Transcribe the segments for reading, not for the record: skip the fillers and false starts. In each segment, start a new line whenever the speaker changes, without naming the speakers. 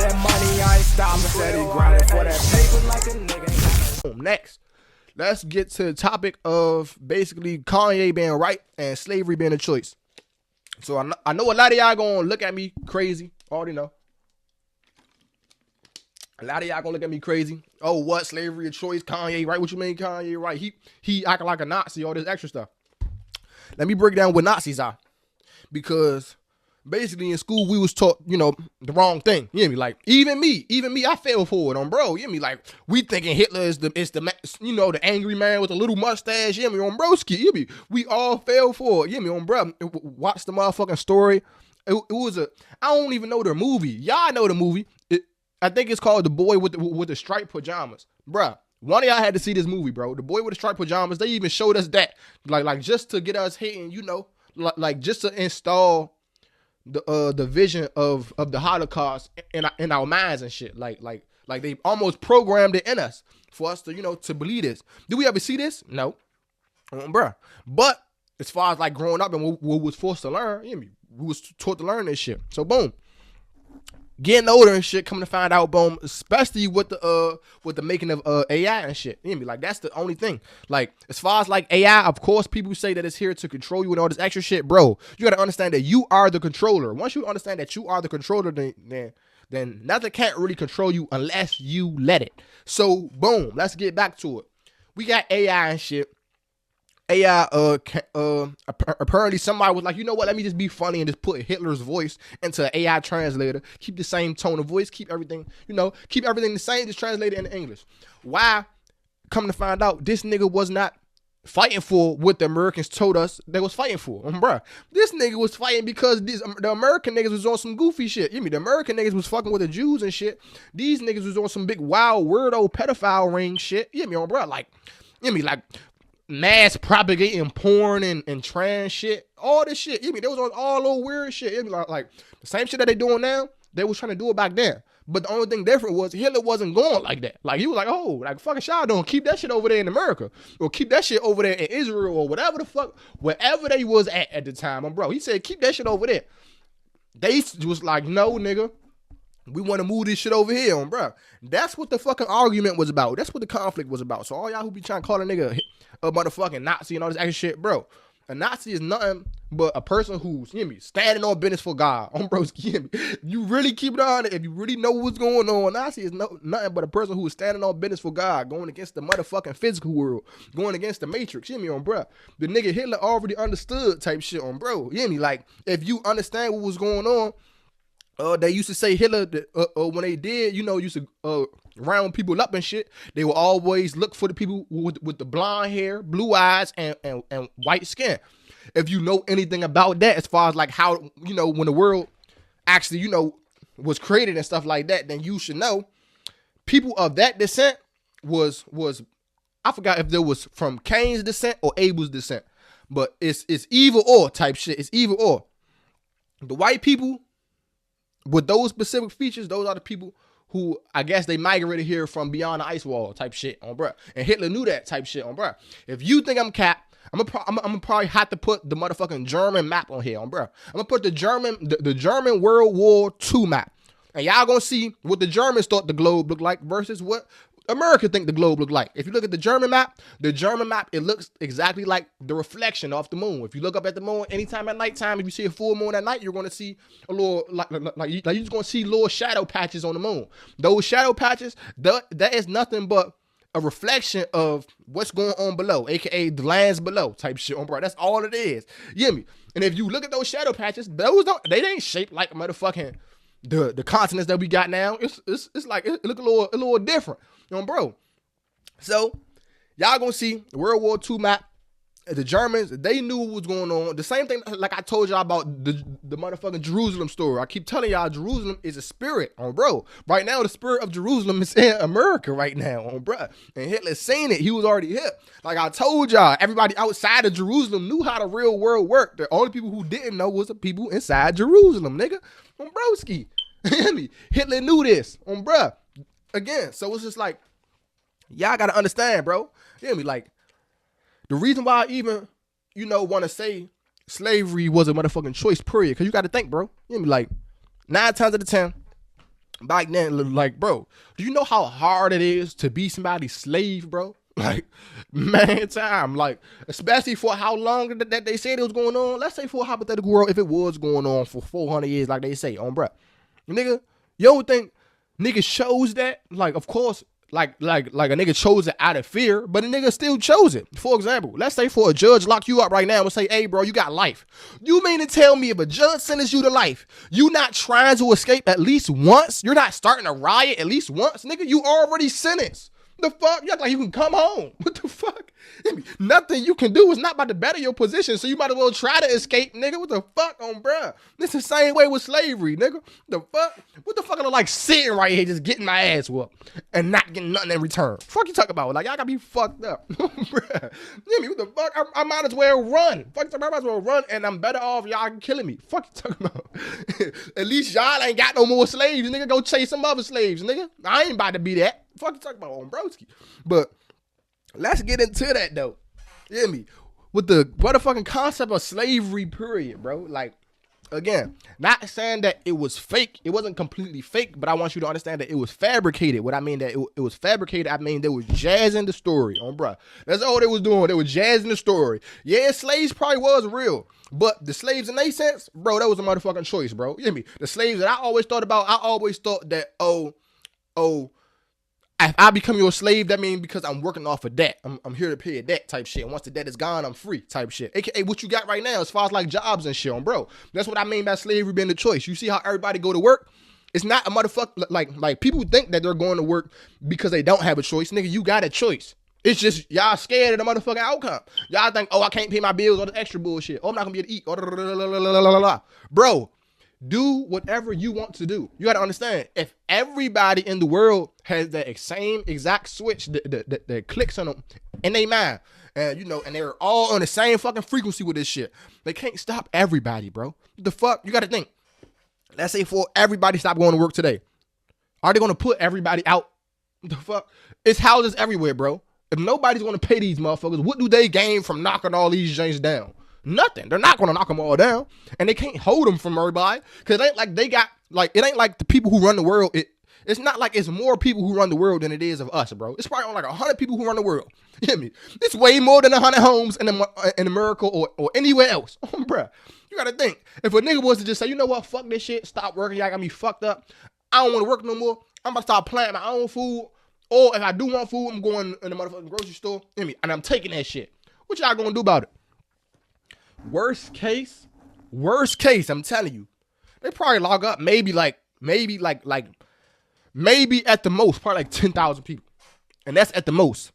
that money, I ain't stopping. Steady grinding for that paper like a nigga.
Next, let's get to the topic of basically Kanye being right and slavery being a choice. So I know a lot of y'all gonna look at me crazy. Already know. A lot of y'all gonna look at me crazy. Oh, what? Slavery a choice? Kanye right? What you mean Kanye right? He acting like a Nazi, all this extra stuff. Let me break down what Nazis are. Because basically in school we was taught, the wrong thing. You hear me? Like, even me, I fell for it, bro. You hear me? Like, we thinking Hitler is the the angry man with a little mustache. You hear me? On broski. You hear me? We all fell for it. You hear me? On bro. Watch the motherfucking story. It was I don't even know the movie. Y'all know the movie. I think it's called The Boy with the Striped Pajamas. Bruh, one of y'all had to see this movie, bro. The Boy with the Striped Pajamas. They even showed us that. Like just to get us hitting, like just to install the vision of the Holocaust in our minds and shit. Like they almost programmed it in us for us to, to believe this. Did we ever see this? No. Bruh. But as far as like growing up and what was forced to learn, we was taught to learn this shit. So boom. Getting older and shit, coming to find out, boom, especially with the making of AI and shit. You know what I mean? Like, that's the only thing. Like, as far as like AI, of course, people say that it's here to control you and all this extra shit, bro. You gotta understand that you are the controller. Once you understand that you are the controller, then nothing can't really control you unless you let it. So, boom, let's get back to it. We got AI and shit. AI, apparently somebody was like, you know what, let me just be funny and just put Hitler's voice into an AI translator, keep the same tone of voice, keep everything the same, just translate it into English. Why? Come to find out, this nigga was not fighting for what the Americans told us they was fighting for. Bruh, this nigga was fighting because the American niggas was on some goofy shit. You mean the American niggas was fucking with the Jews and shit. These niggas was on some big wild weirdo pedophile ring shit. You mean, bruh, like mass propagating porn and trans shit, all this shit. You mean they was on all old weird shit. You mean like the same shit that they doing now, they was trying to do it back then. But the only thing different was Hitler wasn't going like that. Like he was like, oh, like fucking y'all don't keep that shit over there in America, or keep that shit over there in Israel, or whatever the fuck, wherever they was at the time. Bro, he said keep that shit over there. They was like, no, nigga. We want to move this shit over here, bro. That's what the fucking argument was about. That's what the conflict was about. So all y'all who be trying to call a nigga a motherfucking Nazi and all this extra shit, bro. A Nazi is nothing but a person who's, standing on business for God. Broski, you really keep it on it. If you really know what's going on, a Nazi is nothing but a person who is standing on business for God, going against the motherfucking physical world, going against the Matrix. You hear me, bro? The nigga Hitler already understood type shit bro. You hear me? Like, if you understand what was going on, they used to say Hitler, when they did, used to round people up and shit, they will always look for the people with the blonde hair, blue eyes, and white skin. If you know anything about that, as far as like how, when the world actually, was created and stuff like that, then you should know people of that descent was I forgot if there was from Cain's descent or Abel's descent, but it's either or type shit. It's either or. The white people with those specific features, those are the people who, I guess, they migrated here from beyond the ice wall type shit bruh. And Hitler knew that type shit bruh. If you think I'm cap, I'm gonna probably have to put the motherfucking German map on here bruh. I'm gonna put the German World War II map. And y'all gonna see what the Germans thought the globe looked like versus what America think the globe looked like. If you look at the German map, it looks exactly like the reflection off the moon. If you look up at the moon anytime at nighttime, if you see a full moon at night, you're going to see a little, like you're just going to see little shadow patches on the moon. Those shadow patches, that is nothing but a reflection of what's going on below, aka the lands below type shit bro. That's all it is. You hear me? And if you look at those shadow patches, they ain't shaped like motherfucking the continents that we got now. It's like it look a little different. Bro. So, y'all gonna see the World War II map. The Germans, they knew what was going on. The same thing like I told y'all about the motherfucking Jerusalem story. I keep telling y'all Jerusalem is a spirit, bro. Right now, the spirit of Jerusalem is in America right now, bro. And Hitler seen it. He was already hip. Like I told y'all, everybody outside of Jerusalem knew how the real world worked. The only people who didn't know was the people inside Jerusalem, nigga. Broski. Hitler knew this, bruh. Again, so it's just like, y'all gotta understand, bro. You hear me? Like, the reason why I even, want to say slavery was a motherfucking choice, period. Because you gotta think, bro. You hear me? Like, 9 times out of 10, Back then, like, bro, do you know how hard it is to be somebody's slave, bro? Like, man, time. Like, especially for how long that they said it was going on. Let's say for a hypothetical world, if it was going on for 400 years, like they say, bro. Nigga, you don't think niggas chose that? Like, of course, like a nigga chose it out of fear, but a nigga still chose it. For example, let's say for a judge lock you up right now and say, hey, bro, you got life. You mean to tell me if a judge sentences you to life, you not trying to escape at least once? You're not starting a riot at least once? Nigga, you already sentenced. The fuck? You act like you can come home. What the fuck? Nothing you can do is not about to better your position, so you might as well try to escape, nigga. What the fuck on bruh? This the same way with slavery, nigga. The fuck? What the fuck am I like sitting right here just getting my ass whooped and not getting nothing in return? Fuck you talking about? Like, y'all gotta be fucked up. Bruh. You mean, what the fuck? I might as well run. Fuck, I might as well run and I'm better off y'all killing me. Fuck you talking about? At least y'all ain't got no more slaves, nigga. Go chase some other slaves, nigga. I ain't about to be that. Fuck you talking about on broski. But let's get into that though. You hear me? With the motherfucking concept of slavery, period, bro. Like, again, not saying that it was fake. It wasn't completely fake, but I want you to understand that it was fabricated. What I mean that it was fabricated, I mean they were jazzing the story on bruh. That's all they was doing. They were jazzing the story. Yeah, slaves probably was real. But the slaves in their sense, bro, that was a motherfucking choice, bro. You hear me? The slaves that I always thought about, I always thought that, if I become your slave, that means because I'm working off of debt. I'm here to pay a debt type shit. And once the debt is gone, I'm free type shit. AKA what you got right now as far as like jobs and shit on, bro. That's what I mean by slavery being the choice. You see how everybody go to work? It's not a motherfucker, like people think that they're going to work because they don't have a choice. Nigga, you got a choice. It's just y'all scared of the motherfucking outcome. Y'all think, oh, I can't pay my bills or the extra bullshit. Oh, I'm not gonna be able to eat. Oh, bro. Do whatever you want to do. You got to understand, if everybody in the world has that same exact switch that clicks on them in their mind, and you know, and they're all on the same fucking frequency with this shit, they can't stop everybody, bro. The fuck? You got to think. Let's say for everybody stop going to work today. Are they going to put everybody out? The fuck? It's houses everywhere, bro. If nobody's going to pay these motherfuckers, what do they gain from knocking all these joints down? Nothing. They're not going to knock them all down. And they can't hold them from everybody. Because it ain't like they got, like, it ain't like the people who run the world. It's not like it's more people who run the world than it is of us, bro. It's probably on like 100 people who run the world. You hear me? It's way more than 100 homes in America or anywhere else. Bro, you got to think. If a nigga was to just say, you know what, fuck this shit, stop working, y'all got me fucked up. I don't want to work no more. I'm about to start planting my own food. Or if I do want food, I'm going in the motherfucking grocery store. You hear me? And I'm taking that shit. What y'all going to do about it? Worst case, I'm telling you, they probably log up maybe at the most, probably like 10,000 people. And that's at the most.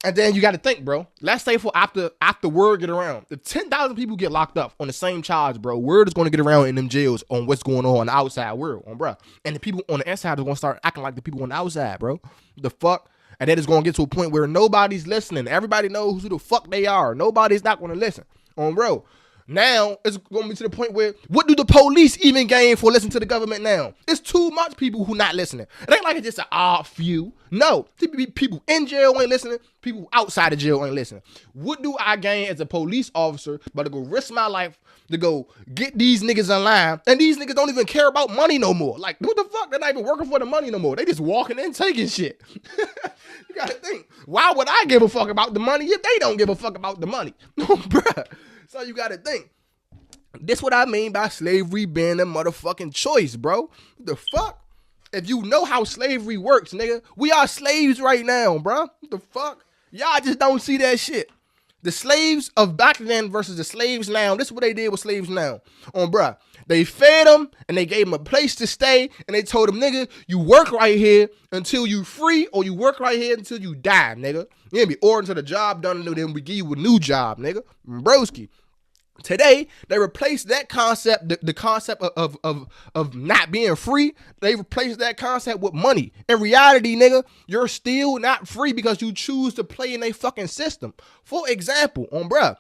And then you got to think, bro. Let's say for after word get around, if 10,000 people get locked up on the same charge, bro, word is going to get around in them jails on what's going on the outside world, bro. And the people on the inside are going to start acting like the people on the outside, bro. The fuck? And then it's going to get to a point where nobody's listening. Everybody knows who the fuck they are. Nobody's not going to listen. Bro. Now, it's going to be to the point where, what do the police even gain for listening to the government now? It's too much people who not listening. It ain't like it's just an odd few. No. People in jail ain't listening. People outside of jail ain't listening. What do I gain as a police officer but to go risk my life to go get these niggas in line? And these niggas don't even care about money no more. Like, what the fuck? They're not even working for the money no more. They just walking in taking shit. You got to think. Why would I give a fuck about the money if they don't give a fuck about the money? Bruh. So you gotta think. This what I mean by slavery being a motherfucking choice, bro. The fuck? If you know how slavery works, nigga, we are slaves right now, bro. The fuck? Y'all just don't see that shit. The slaves of back then versus the slaves now. This is what they did with slaves now. Bruh. They fed them and they gave them a place to stay and they told them, nigga, you work right here until you free or you work right here until you die, nigga. You hear me? Or until the job done and then we give you a new job, nigga. Broski. Today, they replaced that concept, the concept of not being free. They replaced that concept with money. In reality, nigga, you're still not free because you choose to play in a fucking system. For example, bruh,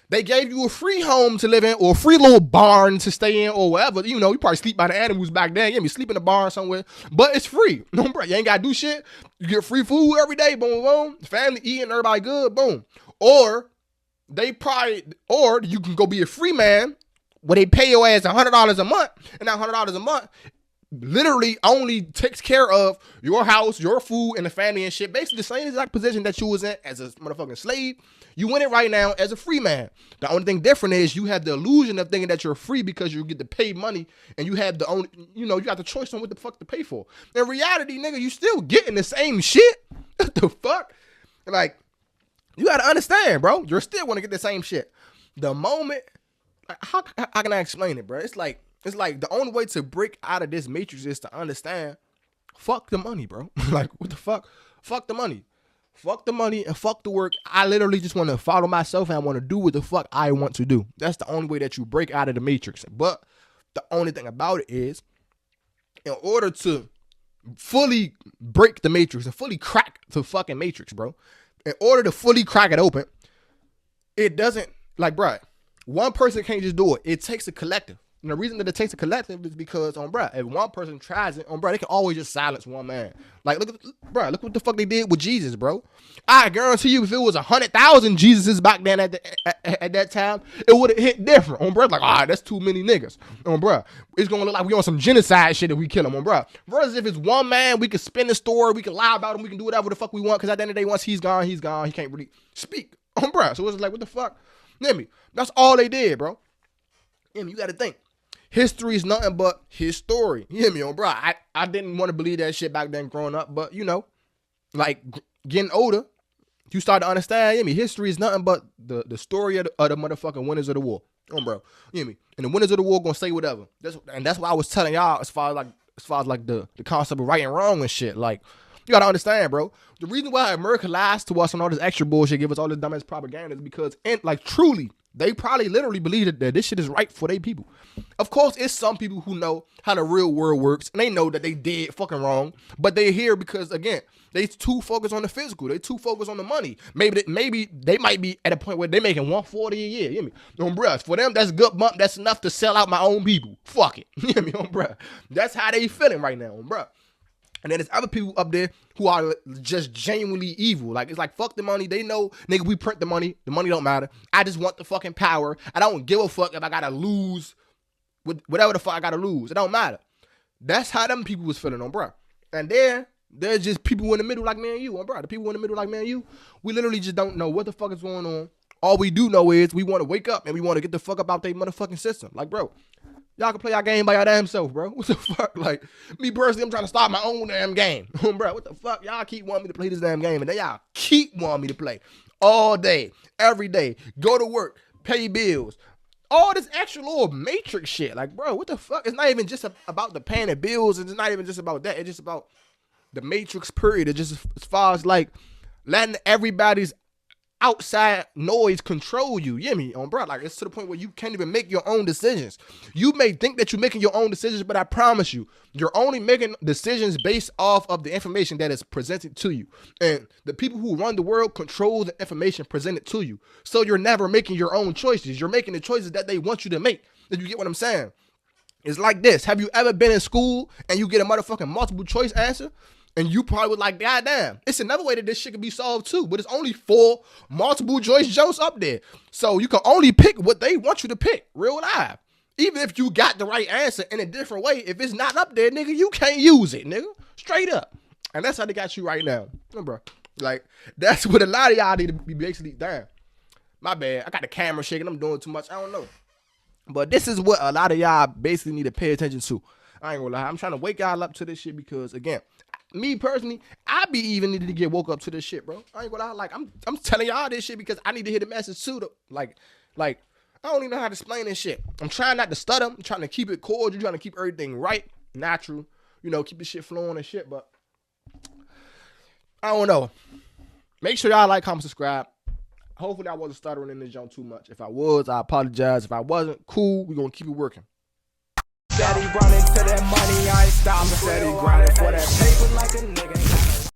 they gave you a free home to live in or a free little barn to stay in or whatever. You know, you probably sleep by the animals back then. You sleep in a barn somewhere, but it's free. Bruh, you ain't got to do shit. You get free food every day. Boom, boom. Family eating, everybody good. Boom. Or you can go be a free man where they pay your ass $100 a month, and that $100 a month literally only takes care of your house, your food, and the family and shit. Basically the same exact position that you was in as a motherfucking slave. You in it right now as a free man. The only thing different is you have the illusion of thinking that you're free because you get to pay money and you have the only, you got the choice on what the fuck to pay for. In reality, nigga, you still getting the same shit. What the fuck? Like, you gotta understand, bro. You're still gonna get the same shit. The moment, how can I explain it, bro? It's like the only way to break out of this matrix is to understand, fuck the money, bro. Like, what the fuck? Fuck the money. Fuck the money and fuck the work. I literally just want to follow myself and I want to do what the fuck I want to do. That's the only way that you break out of the matrix. But the only thing about it is, in order to fully break the matrix and fully crack the fucking matrix, bro, in order to fully crack it open, it doesn't, like, bro, one person can't just do it. It takes a collective. And the reason that it takes a collective is because, bro, if one person tries it, bro, they can always just silence one man. Like, look what the fuck they did with Jesus, bro. I guarantee you, if it was 100,000 Jesuses back then at that time, it would have hit different. Bro, like, that's too many niggas. Bro, it's gonna look like we on some genocide shit if we kill him, bro. Versus if it's one man, we can spin the story, we can lie about him, we can do whatever the fuck we want. Because at the end of the day, once he's gone, he can't really speak. Bro, so it's like, what the fuck? That's all they did, bro. You got to think. History is nothing but his story. You hear me, bro? I didn't want to believe that shit back then growing up, but like getting older, you start to understand. You hear me? History is nothing but the story of the motherfucking winners of the war. Bro. You hear me? And the winners of the war gonna say whatever. That's why I was telling y'all as far as like the concept of right and wrong and shit. Like, you gotta understand, bro. The reason why America lies to us and all this extra bullshit, give us all this dumbass propaganda is because, truly, they probably literally believe that this shit is right for their people. Of course, it's some people who know how the real world works, and they know that they did fucking wrong, but they're here because, again, they too focused on the physical. They too focused on the money. Maybe they might be at a point where they making $140 a year. You hear me? Bruh, for them, that's good bump. That's enough to sell out my own people. Fuck it. You hear me? Bruh. That's how they feeling right now, bruh. And then there's other people up there who are just genuinely evil. Like, it's like, fuck the money. They know, nigga, we print the money. The money don't matter. I just want the fucking power. I don't give a fuck if I gotta lose with whatever the fuck I gotta lose. It don't matter. That's how them people was feeling, bro. And there's just people in the middle like me and you, bro. The people in the middle like me and you, we literally just don't know what the fuck is going on. All we do know is we want to wake up and we want to get the fuck up out their motherfucking system. Like, bro, y'all can play our game by your damn self, bro. What the fuck? Like, me personally, I'm trying to start my own damn game. Bro, what the fuck? Y'all keep wanting me to play this damn game, and then y'all keep wanting me to play all day, every day, go to work, pay bills, all this extra little matrix shit. Like, bro, what the fuck? It's not even just about the paying the bills. It's not even just about that. It's just about the matrix period. It's just as far as, like, letting everybody's outside noise control you. You hear me, bro? Like, it's to the point where you can't even make your own decisions. You may think that you're making your own decisions, but I promise you, you're only making decisions based off of the information that is presented to you. And the people who run the world control the information presented to you. So you're never making your own choices. You're making the choices that they want you to make. Did you get what I'm saying? It's like this. Have you ever been in school and you get a motherfucking multiple choice answer? And you probably would like, goddamn, it's another way that this shit can be solved too. But it's only 4 multiple choice jokes up there. So you can only pick what they want you to pick, real live. Even if you got the right answer in a different way, if it's not up there, nigga, you can't use it, nigga. Straight up. And that's how they got you right now. Bro. Like, that's what a lot of y'all need to be basically, damn, my bad. I got the camera shaking. I'm doing too much. I don't know. But this is what a lot of y'all basically need to pay attention to. I ain't gonna lie. I'm trying to wake y'all up to this shit because, again, me personally, I be even needed to get woke up to this shit, bro. I ain't gonna lie. Like, I'm telling y'all this shit because I need to hear the message too. Like, I don't even know how to explain this shit. I'm trying not to stutter. I'm trying to keep it cordial. Trying to keep everything right, natural. Keep the shit flowing and shit. But I don't know. Make sure y'all like, comment, subscribe. Hopefully, I wasn't stuttering in this jump too much. If I was, I apologize. If I wasn't, cool. We're gonna keep it working.
Steady running to that money, I ain't stopping. Steady grinding for that paper like a nigga.